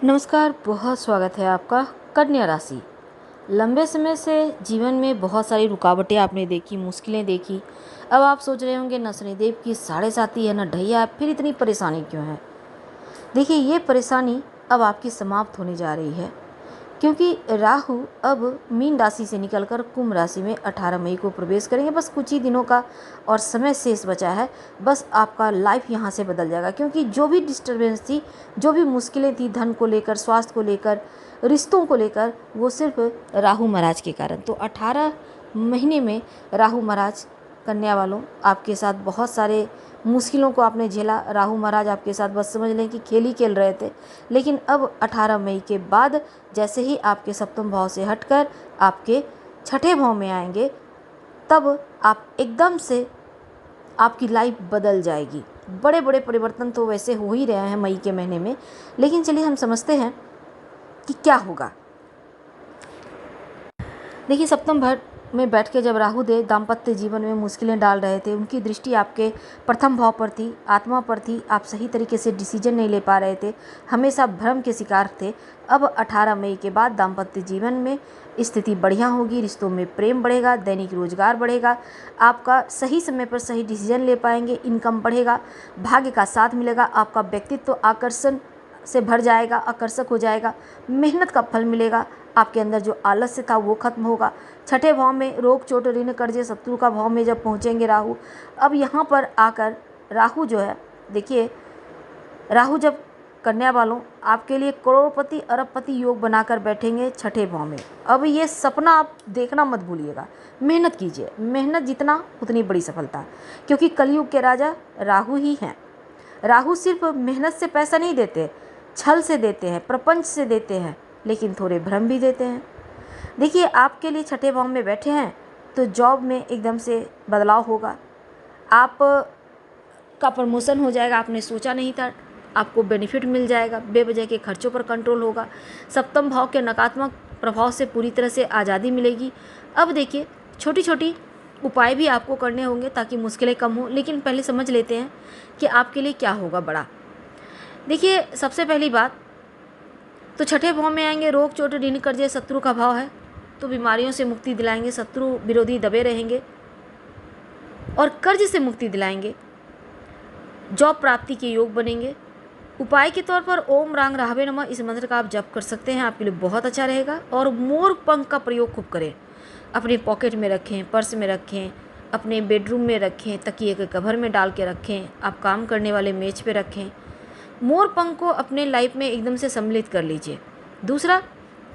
नमस्कार, बहुत स्वागत है आपका। कन्या राशि, लंबे समय से जीवन में बहुत सारी रुकावटें आपने देखी, मुश्किलें देखी। अब आप सोच रहे होंगे न शनिदेव की 7.5 है न ढैया, फिर इतनी परेशानी क्यों है। देखिए, ये परेशानी अब आपकी समाप्त होने जा रही है, क्योंकि राहु अब मीन राशि से निकलकर कुंभ राशि में 18 मई को प्रवेश करेंगे। बस कुछ ही दिनों का और समय शेष बचा है। बस आपका लाइफ यहाँ से बदल जाएगा, क्योंकि जो भी डिस्टर्बेंस थी, जो भी मुश्किलें थी, धन को लेकर, स्वास्थ्य को लेकर, रिश्तों को लेकर, वो सिर्फ राहु महाराज के कारण। तो 18 महीने में राहु महाराज, कन्या वालों, आपके साथ बहुत सारे मुश्किलों को आपने झेला। राहु महाराज आपके साथ बस समझ लें कि खेल ही खेल रहे थे, लेकिन अब 18 मई के बाद जैसे ही आपके सप्तम भाव से हटकर आपके छठे भाव में आएंगे, तब आप एकदम से आपकी लाइफ बदल जाएगी। बड़े बड़े परिवर्तन तो वैसे हो ही रहे हैं मई के महीने में, लेकिन चलिए हम समझते हैं कि क्या होगा। देखिए, सप्तम भाव में बैठ के जब राहु देव दाम्पत्य जीवन में मुश्किलें डाल रहे थे, उनकी दृष्टि आपके प्रथम भाव पर थी, आत्मा पर थी। आप सही तरीके से डिसीजन नहीं ले पा रहे थे, हमेशा भ्रम के शिकार थे। अब 18 मई के बाद दाम्पत्य जीवन में स्थिति बढ़िया होगी, रिश्तों में प्रेम बढ़ेगा, दैनिक रोजगार बढ़ेगा, आपका सही समय पर सही डिसीजन ले पाएंगे, इनकम बढ़ेगा, भाग्य का साथ मिलेगा, आपका व्यक्तित्व आकर्षण से भर जाएगा, आकर्षक हो जाएगा, मेहनत का फल मिलेगा, आपके अंदर जो आलस्य था वो खत्म होगा। छठे भाव में रोग, चोट, ऋण, कर्जे, शत्रु का भाव में जब पहुंचेंगे राहु, अब यहाँ पर आकर राहु जो है, देखिए, राहु जब कन्या वालों आपके लिए करोड़पति अरबपति योग बनाकर बैठेंगे छठे भाव में। अब ये सपना आप देखना मत भूलिएगा, मेहनत कीजिए, मेहनत जितना उतनी बड़ी सफलता, क्योंकि कलयुग के राजा राहु ही हैं। राहु सिर्फ मेहनत से पैसा नहीं देते, छल से देते हैं, प्रपंच से देते हैं, लेकिन थोड़े भ्रम भी देते हैं। देखिए, आपके लिए छठे भाव में बैठे हैं तो जॉब में एकदम से बदलाव होगा, आप का प्रमोशन हो जाएगा, आपने सोचा नहीं था, आपको बेनिफिट मिल जाएगा, बेवजह के खर्चों पर कंट्रोल होगा, सप्तम भाव के नकारात्मक प्रभाव से पूरी तरह से आज़ादी मिलेगी। अब देखिए, छोटी छोटी उपाय भी आपको करने होंगे ताकि मुश्किलें कम हो, लेकिन पहले समझ लेते हैं कि आपके लिए क्या होगा बड़ा। देखिए, सबसे पहली बात तो छठे भाव में आएंगे, रोग, चोट, ऋण, कर्जे, शत्रु का भाव है, तो बीमारियों से मुक्ति दिलाएंगे, शत्रु विरोधी दबे रहेंगे और कर्ज से मुक्ति दिलाएंगे, जॉब प्राप्ति के योग बनेंगे। उपाय के तौर पर ओम रांग राहवे नमः इस मंत्र का आप जप कर सकते हैं, आपके लिए बहुत अच्छा रहेगा। और मोर पंख का प्रयोग खूब करें, अपने पॉकेट में रखें, पर्स में रखें, अपने बेडरूम में रखें, तकिए के कवर में डाल के रखें, आप काम करने वाले मेज पे रखें। मोर पंख को अपने लाइफ में एकदम से सम्मिलित कर लीजिए। दूसरा,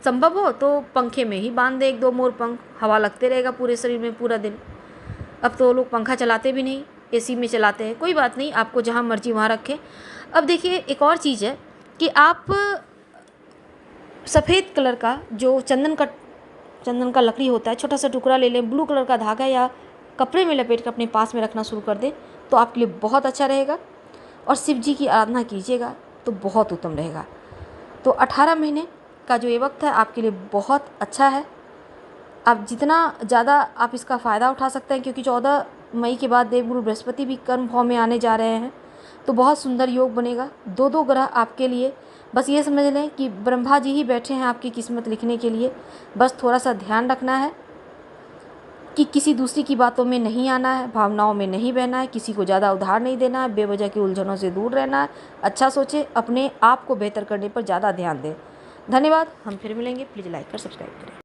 संभव हो तो पंखे में ही बांध दे 1-2 मोर पंख, हवा लगते रहेगा पूरे शरीर में पूरा दिन। अब तो लोग पंखा चलाते भी नहीं, एसी में चलाते हैं, कोई बात नहीं, आपको जहाँ मर्जी वहाँ रखें। अब देखिए, एक और चीज़ है कि आप सफ़ेद कलर का जो चंदन का लकड़ी होता है, छोटा सा टुकड़ा ले लें, ब्लू कलर का धागा या कपड़े में लपेट कर अपने पास में रखना शुरू कर दें, तो आपके लिए बहुत अच्छा रहेगा। और शिव जी की आराधना कीजिएगा तो बहुत उत्तम रहेगा। तो 18 महीने का जो ये वक्त है आपके लिए बहुत अच्छा है। आप जितना ज़्यादा आप इसका फ़ायदा उठा सकते हैं, क्योंकि 14 मई के बाद देवगुरु बृहस्पति भी कर्म भाव में आने जा रहे हैं, तो बहुत सुंदर योग बनेगा। 2-2 ग्रह आपके लिए, बस ये समझ लें कि ब्रह्मा जी ही बैठे हैं आपकी किस्मत लिखने के लिए। बस थोड़ा सा ध्यान रखना है कि किसी दूसरी की बातों में नहीं आना है, भावनाओं में नहीं बहना है, किसी को ज़्यादा उधार नहीं देना है, बेवजह की उलझनों से दूर रहना है, अच्छा सोचें, अपने आप को बेहतर करने पर ज़्यादा ध्यान दें। धन्यवाद, हम फिर मिलेंगे। प्लीज़ लाइक कर सब्सक्राइब करें।